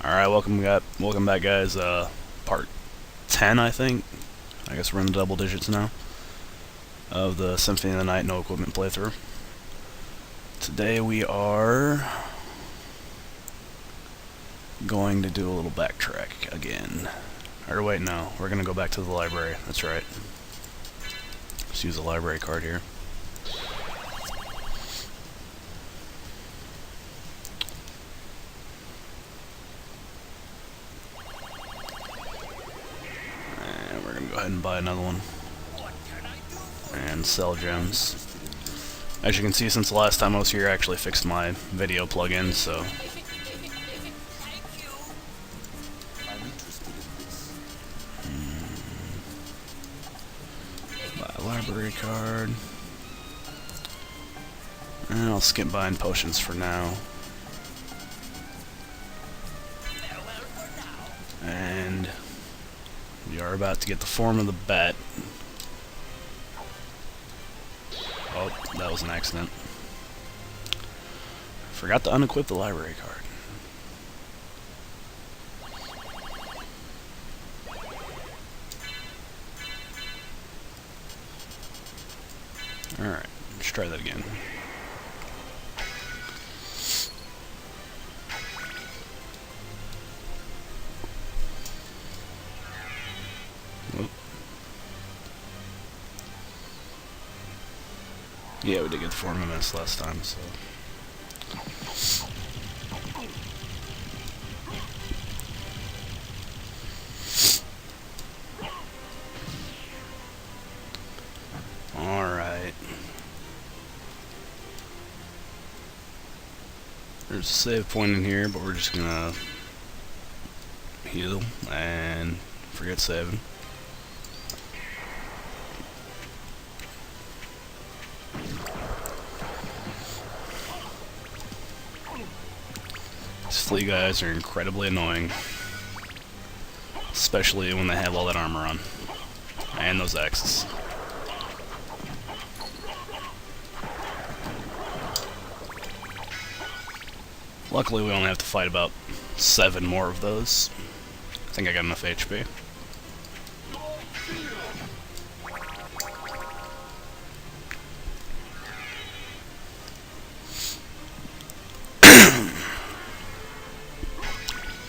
Alright, welcome back guys, part 10 I think. I guess we're in the double digits now, of the Symphony of the Night no equipment playthrough. Today we are going to do a little backtrack again. Or wait, no, we're gonna go back to the library, that's right. Just use the library card here. Go ahead and buy another one and sell gems. As you can see, since the last time I was here, I actually fixed my video plugin, so buy a library card, and I'll skip buying potions for now. And we are about to get the form of the bat. Oh, that was an accident. Forgot to unequip the library card. Alright, let's try that again. Yeah, we did get the 4 minutes last time, so... Alright. There's a save point in here, but we're just gonna heal and forget saving. These flea guys are incredibly annoying, especially when they have all that armor on, and those axes. Luckily we only have to fight about 7 more of those. I think I got enough HP.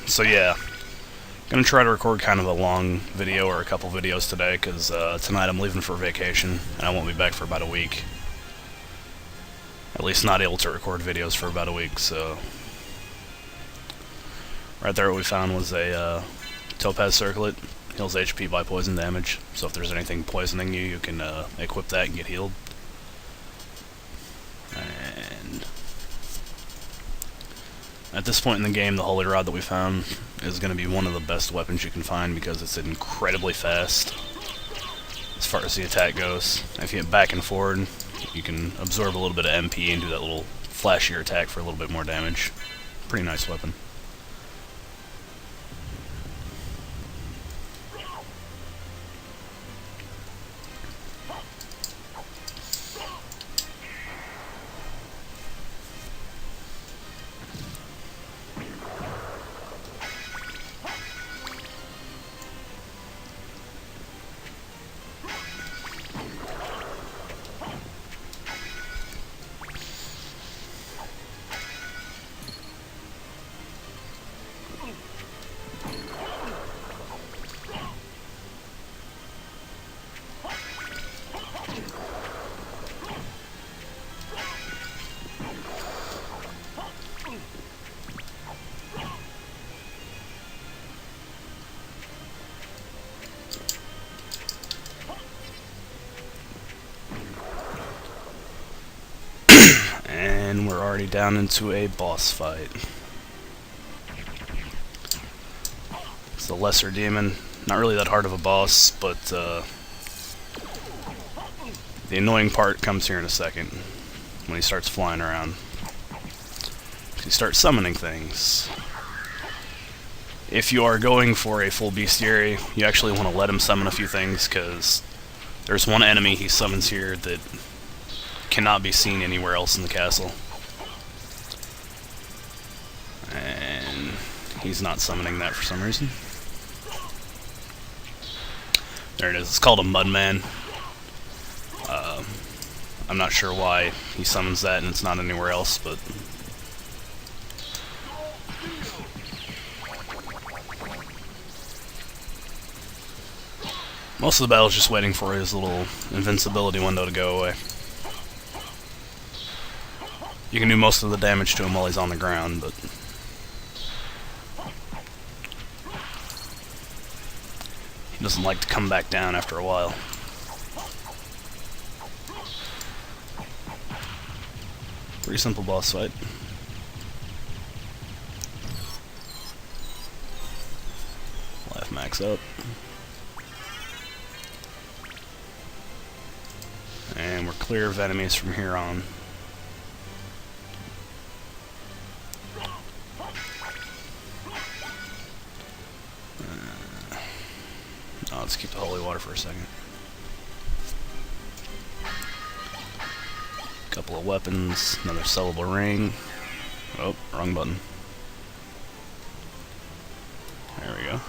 So yeah, gonna try to record kind of a long video or a couple videos today, because tonight I'm leaving for vacation and I won't be back for about a week. At least not able to record videos for about a week, so... Right there what we found was a topaz circlet. Heals HP by poison damage, so if there's anything poisoning you, you can equip that and get healed. And... at this point in the game, the Holy Rod that we found is going to be one of the best weapons you can find because it's incredibly fast as far as the attack goes. If you get back and forward, you can absorb a little bit of MP and do that little flashier attack for a little bit more damage. Pretty nice weapon. And we're already down into a boss fight. It's the lesser demon. Not really that hard of a boss, but the annoying part comes here in a second, when he starts flying around. He starts summoning things. If you are going for a full bestiary, you actually want to let him summon a few things, because there's one enemy he summons here that cannot be seen anywhere else in the castle. And he's not summoning that for some reason. There it is. It's called a Mudman. I'm not sure why he summons that and it's not anywhere else, but... most of the battle is just waiting for his little invincibility window to go away. You can do most of the damage to him while he's on the ground, but... he doesn't like to come back down after a while. Pretty simple boss fight. Life max up. And we're clear of enemies from here on. Let's keep the holy water for a second. Couple of weapons, another sellable ring. Oh, wrong button. There we go.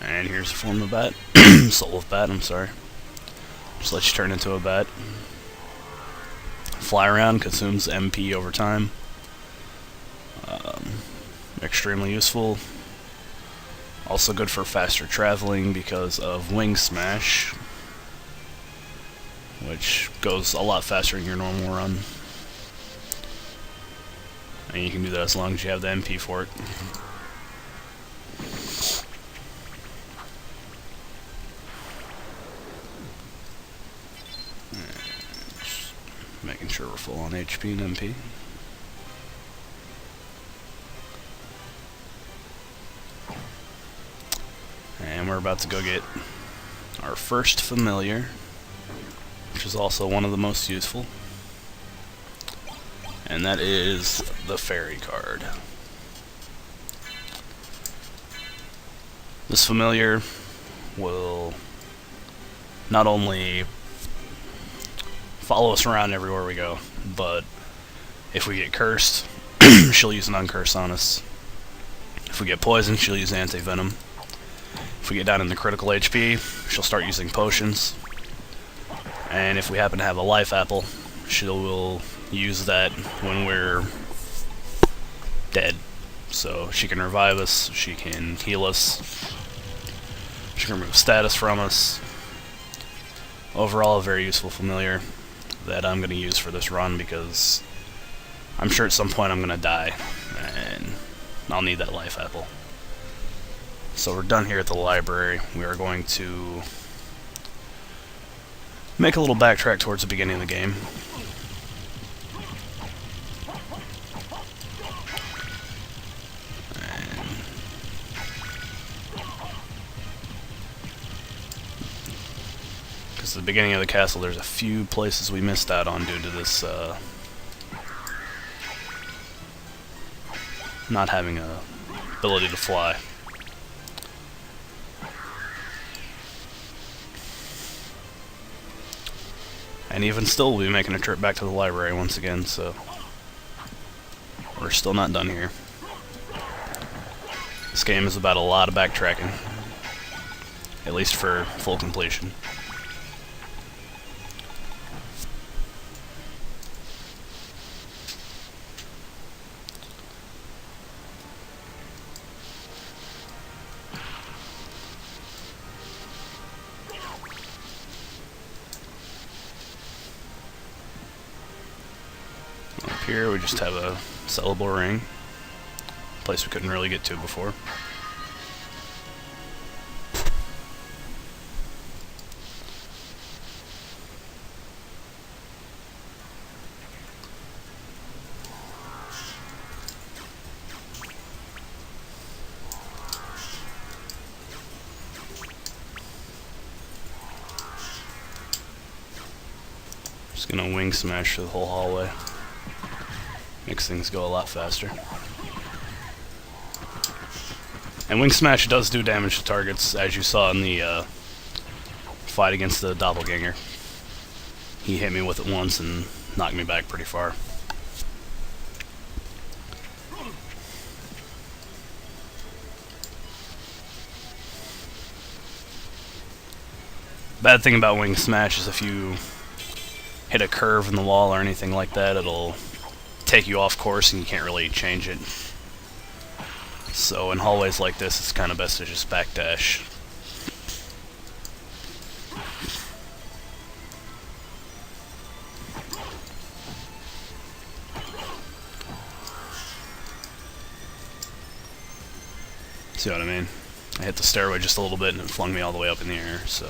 And here's a form of bat. Soul of bat, I'm sorry. Just let you turn into a bat. Fly around, consumes MP over time. Extremely useful. Also good for faster traveling because of Wing Smash, which goes a lot faster than your normal run. And you can do that as long as you have the MP for it. Just making sure we're full on HP and MP. And we're about to go get our first familiar, which is also one of the most useful, and that is the fairy card. This familiar will not only follow us around everywhere we go, but if we get cursed, she'll use an uncurse on us. If we get poisoned, she'll use anti-venom. If we get down in the critical HP, she'll start using potions. And if we happen to have a life apple, she will use that when we're dead. So she can revive us, she can heal us, she can remove status from us. Overall, a very useful familiar that I'm going to use for this run because I'm sure at some point I'm going to die, and I'll need that life apple. So we're done here at the library. We are going to make a little backtrack towards the beginning of the game. Because at the beginning of the castle there's a few places we missed out on due to this not having a ability to fly. And even still, we'll be making a trip back to the library once again, so we're still not done here. This game is about a lot of backtracking, at least for full completion. Here we just have a sellable ring, a place we couldn't really get to before. Just gonna wing smash through the whole hallway. Makes things go a lot faster. And Wing Smash does do damage to targets, as you saw in the fight against the doppelganger. He hit me with it once and knocked me back pretty far. Bad thing about Wing Smash is if you hit a curve in the wall or anything like that, it'll take you off course and you can't really change it. So in hallways like this, it's kind of best to just backdash. See what I mean? I hit the stairway just a little bit and it flung me all the way up in the air, so...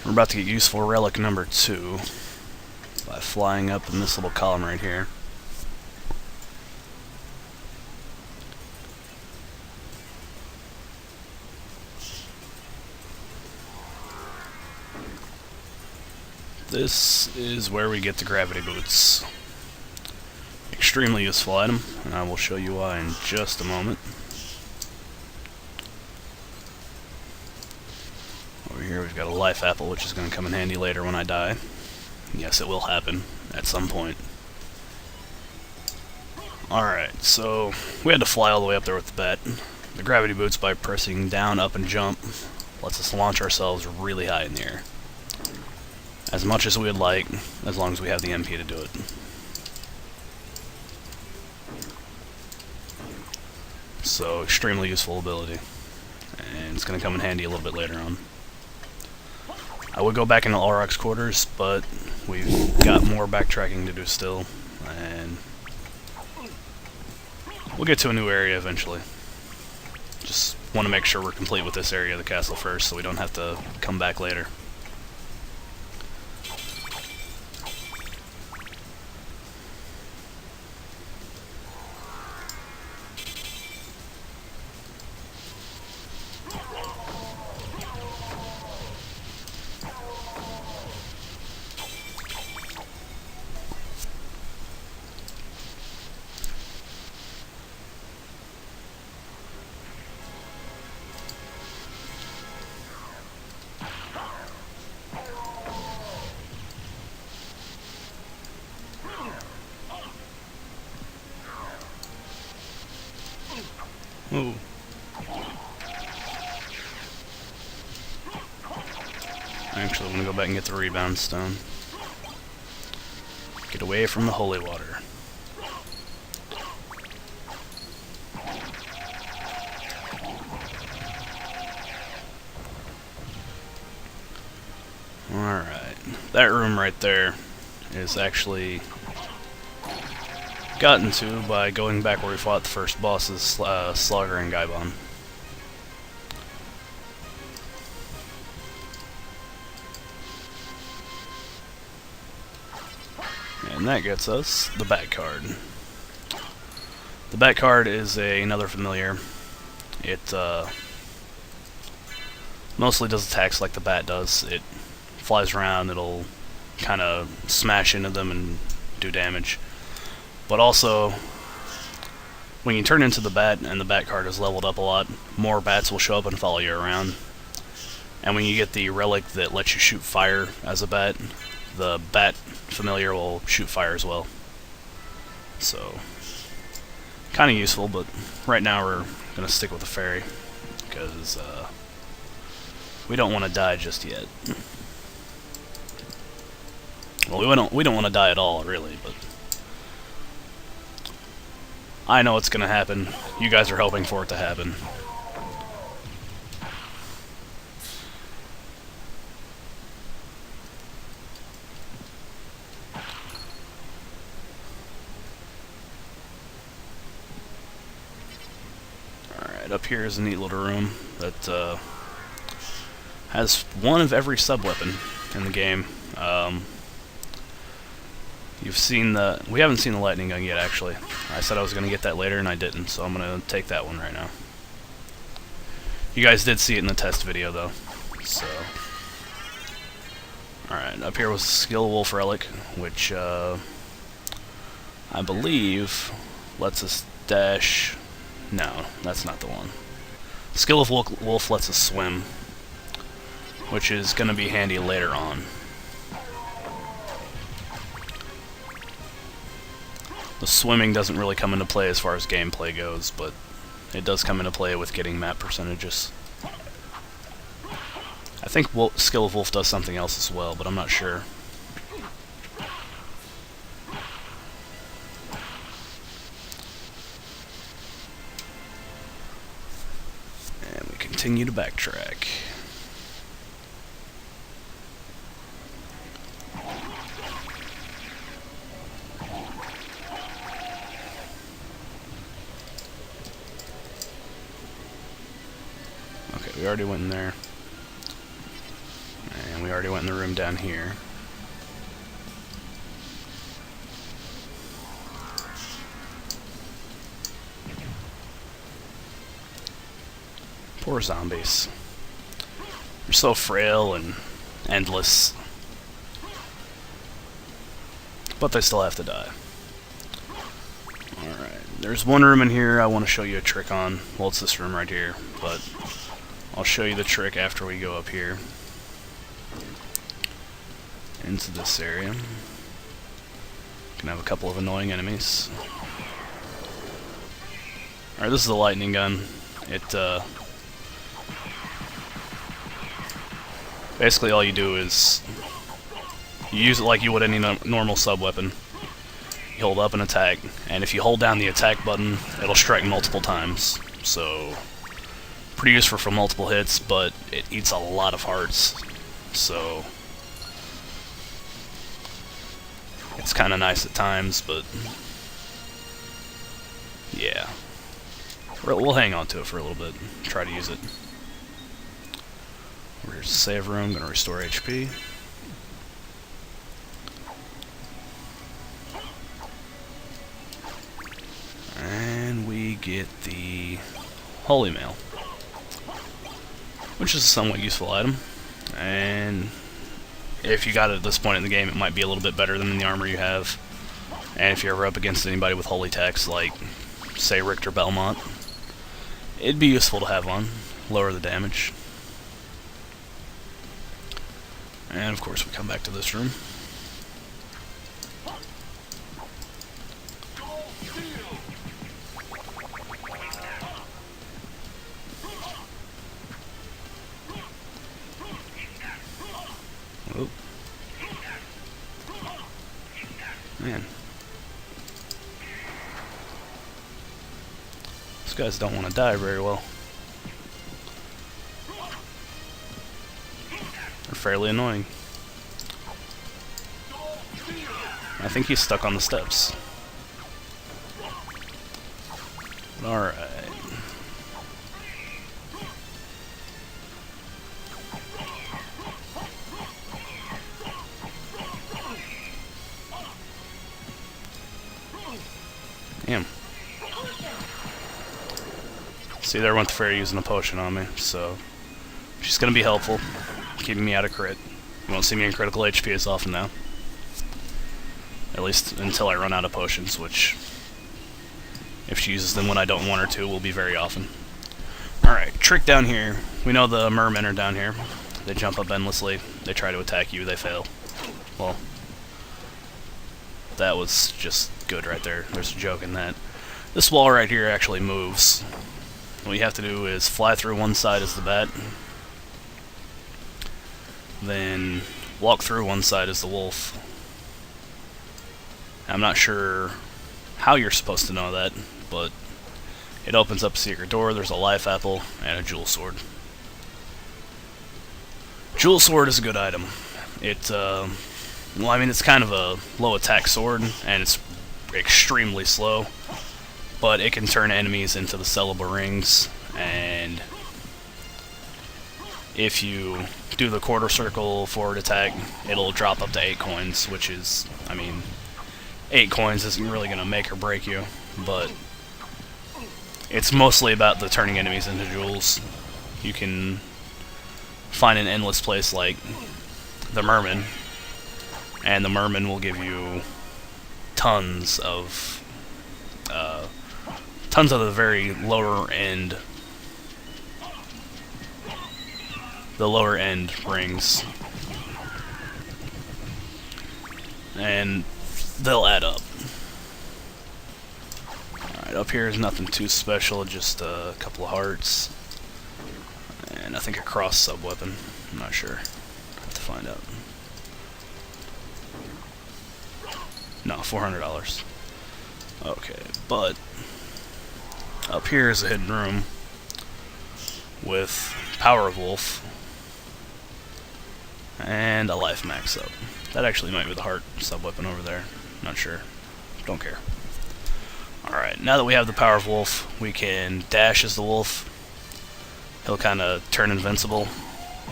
We're about to get useful relic number 2 by flying up in this little column right here. This is where we get the gravity boots. Extremely useful item, and I will show you why in just a moment. Over here we've got a life apple, which is going to come in handy later when I die. Yes, it will happen at some point. Alright, so we had to fly all the way up there with the bat. The gravity boots, by pressing down, up, and jump, lets us launch ourselves really high in the air. As much as we would like, as long as we have the MP to do it. So, extremely useful ability. And it's going to come in handy a little bit later on. I would go back into Auroch's quarters, but we've got more backtracking to do still. And we'll get to a new area eventually. Just want to make sure we're complete with this area of the castle first, so we don't have to come back later. Ooh. Actually, I'm going to go back and get the rebound stone. Get away from the holy water. Alright. That room right there is actually gotten to by going back where we fought the first bosses, Slogger and Gaibon. And that gets us the bat card. The bat card is another familiar. It mostly does attacks like the bat does. It flies around, it'll kind of smash into them and do damage. But also, when you turn into the bat and the bat card is leveled up a lot, more bats will show up and follow you around. And when you get the relic that lets you shoot fire as a bat, the bat familiar will shoot fire as well. So, kind of useful, but right now we're going to stick with the fairy, because we don't want to die just yet. Well, we don't want to die at all, really, but I know it's going to happen. You guys are hoping for it to happen. Alright, up here is a neat little room that has one of every sub-weapon in the game. You've seen the... We haven't seen the lightning gun yet, actually. I said I was going to get that later, and I didn't, so I'm going to take that one right now. You guys did see it in the test video, though. So... Alright, up here was the Skill Wolf Relic, which, I believe lets us dash... No, that's not the one. Skill of Wolf lets us swim, which is going to be handy later on. The swimming doesn't really come into play as far as gameplay goes, but it does come into play with getting map percentages. think Skill of Wolf does something else as well, but I'm not sure. And we continue to backtrack. Okay, we already went in there. And we already went in the room down here. Poor zombies. They're so frail and endless. But they still have to die. Alright, there's one room in here I want to show you a trick on. Well, it's this room right here, but I'll show you the trick after we go up here into this area. Can have a couple of annoying enemies. Alright, this is the lightning gun. It, basically all you do is you use it like you would any normal sub-weapon. You hold up an attack, and if you hold down the attack button, it'll strike multiple times. So, pretty useful for multiple hits, but it eats a lot of hearts. So, it's kind of nice at times, but yeah. We'll hang on to it for a little bit, try to use it. Here's the save room, gonna restore HP. And we get the Holy Mail, which is a somewhat useful item. And if you got it at this point in the game, it might be a little bit better than the armor you have. And if you're ever up against anybody with holy text, like, say, Richter Belmont, it'd be useful to have on. Lower the damage. And, of course, we come back to this room. Oh. Man. These guys don't want to die very well. They're fairly annoying. I think he's stuck on the steps. Alright. Damn. See, there went the fairy using a potion on me, so she's gonna be helpful, keeping me out of crit. You won't see me in critical HP as often now. At least until I run out of potions, which, if she uses them when I don't want her to, will be very often. Alright, trick down here. We know the mermen are down here. They jump up endlessly. They try to attack you. They fail. Well, that was just good right there. There's a joke in that. This wall right here actually moves. What you have to do is fly through one side as the bat, then walk through one side as the wolf. I'm not sure how you're supposed to know that, but it opens up a secret door. There's a life apple and a jewel sword. Jewel sword is a good item. It, well, I mean, it's kind of a low attack sword, and it's extremely slow, but it can turn enemies into the sellable rings, and if you do the quarter circle forward attack, it'll drop up to 8 coins, which is, I mean, 8 coins isn't really going to make or break you, but it's mostly about the turning enemies into jewels. You can find an endless place like the merman, and the merman will give you tons of the very lower end, rings, and they'll add up. Alright, up here is nothing too special, just a couple of hearts, and I think a cross sub-weapon. I'm not sure. Have to find out. No, $400. Okay, but up here is a hidden room with Power of Wolf and a life max up. That actually might be the heart sub-weapon over there. Not sure. Don't care. Alright, now that we have the Power of Wolf, we can dash as the wolf. He'll kind of turn invincible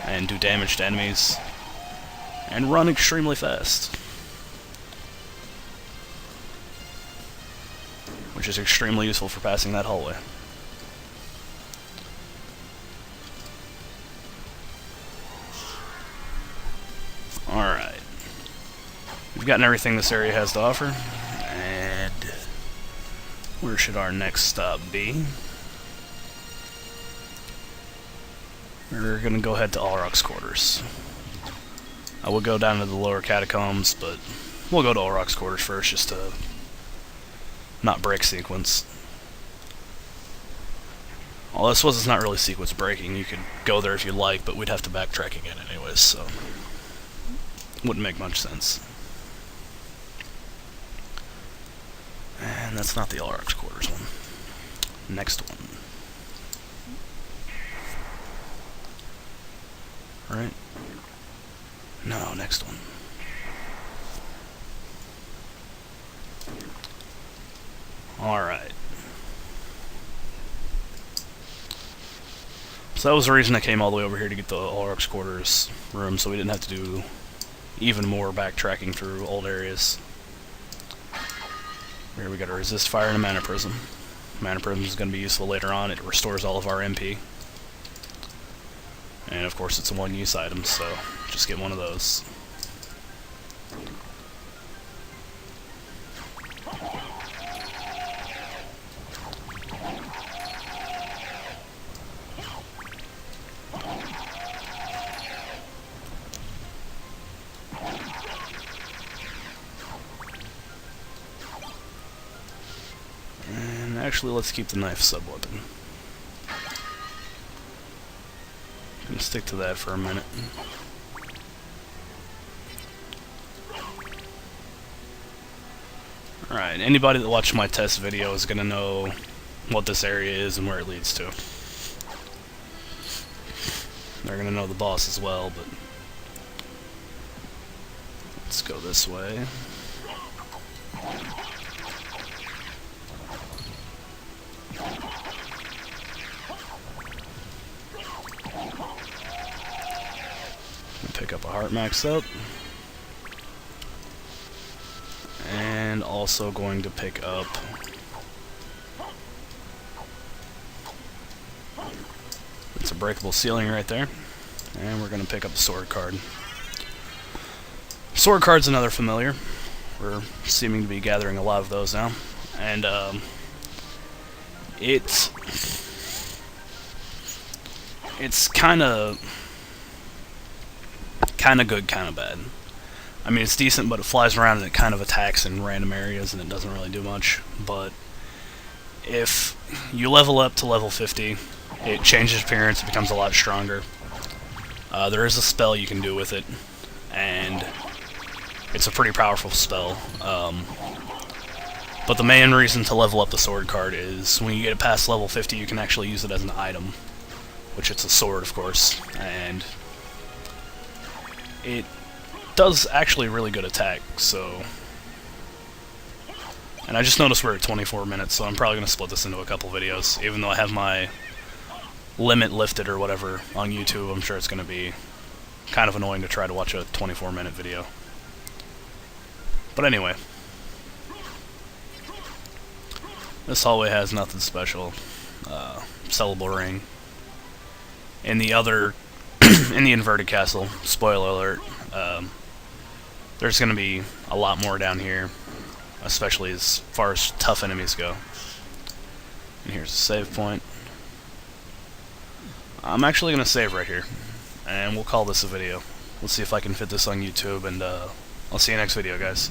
and do damage to enemies and run extremely fast, which is extremely useful for passing that hallway. Alright. We've gotten everything this area has to offer, and where should our next stop be? We're going to go head to Olroc's quarters. I will go down to the lower catacombs, but we'll go to Olroc's quarters first, just to not break sequence. Well, this was not really sequence breaking. You could go there if you like, but we'd have to backtrack again anyways, so wouldn't make much sense. And that's not the Olroc's quarters one. Next one. Right? No, next one. Alright. So that was the reason I came all the way over here to get the Olroc's quarters room, so we didn't have to do even more backtracking through old areas. Here we got a resist fire and a mana prism. Mana prism is going to be useful later on. It restores all of our MP. And of course it's a one-use item, so just get one of those. And actually, let's keep the knife sub-weapon. Gonna stick to that for a minute. Alright, anybody that watched my test video is gonna know what this area is and where it leads to. They're gonna know the boss as well, but let's go this way. Pick up a heart max up. And also going to pick up it's a breakable ceiling right there. And we're going to pick up the sword card. Sword card's another familiar. We're seeming to be gathering a lot of those now. And it's kind of good, kind of bad. I mean, it's decent, but it flies around and it kind of attacks in random areas and it doesn't really do much. But if you level up to level 50, it changes appearance, it becomes a lot stronger. There is a spell you can do with it, and it's a pretty powerful spell. But the main reason to level up the sword card is when you get it past level 50, you can actually use it as an item, which it's a sword, of course, and it does actually really good attack, so... And I just noticed we're at 24 minutes, so I'm probably going to split this into a couple videos. Even though I have my limit lifted or whatever on YouTube, I'm sure it's going to be kind of annoying to try to watch a 24-minute video. But anyway. This hallway has nothing special. Sellable ring. In the other... in the inverted castle, spoiler alert, there's going to be a lot more down here, especially as far as tough enemies go. And here's a save point. I'm actually going to save right here, and we'll call this a video. We'll see if I can fit this on YouTube, and I'll see you next video, guys.